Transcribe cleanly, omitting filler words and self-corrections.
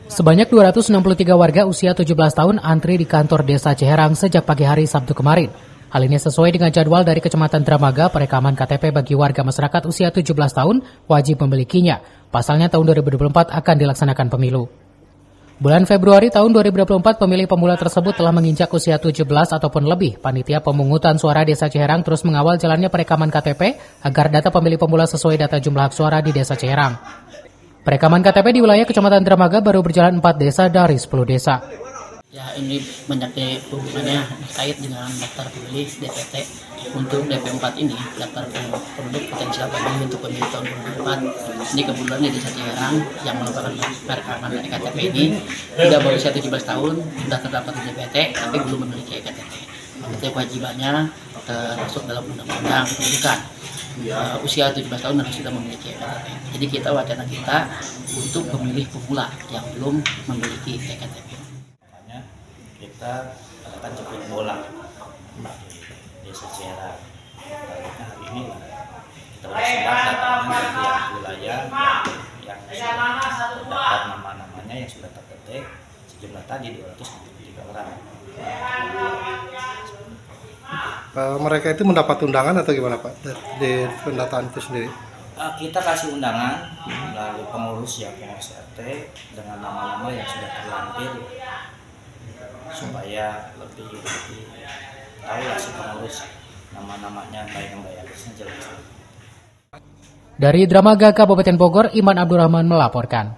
Sebanyak 263 warga usia 17 tahun antri di kantor Desa Ciherang sejak pagi hari Sabtu kemarin. Hal ini sesuai dengan jadwal dari Kecamatan Dramaga. Perekaman KTP bagi warga masyarakat usia 17 tahun wajib memilikinya. Pasalnya tahun 2024 akan dilaksanakan pemilu. Bulan Februari tahun 2024, pemilih pemula tersebut telah menginjak usia 17 ataupun lebih. Panitia pemungutan suara Desa Ciherang terus mengawal jalannya perekaman KTP agar data pemilih pemula sesuai data jumlah hak suara di Desa Ciherang. Perekaman KTP di wilayah Kecamatan Dramaga baru berjalan 4 desa dari 10 desa. Ya, ini banyak hubungannya terkait dengan daftar pemilih DPT. Untuk DP4 ini, daftar penduduk potensial pemilih untuk pemilu tahun 2024. Ini kebetulan di Desa Ciherang yang melakukan perekaman KTP ini sudah berusia 17 tahun, sudah terdaftar di DPT, tapi belum memiliki KTP. Itu kewajibannya termasuk dalam undang-undang pendidikan. Usia 17 tahun harus sudah memiliki KTP. Jadi wacana kita untuk pemilih pemula yang belum memiliki KTP. Kita akan jemput bola di Desa Ciherang. Hari ini kita bersebar datanya dari yang wilayah yang terdapat nama-namanya yang sudah terdetek sejumlah tadi 263 orang. Mereka itu mendapat undangan atau gimana Pak di pendataan itu sendiri? Kita kasih undangan melalui pengurus RT dengan nama-nama yang sudah terlampir supaya lebih tahu lah si pengurus nama-namanya baik yang bayarnya jelas. Dari Dramaga Kabupaten Bogor, Iman Abdurrahman melaporkan.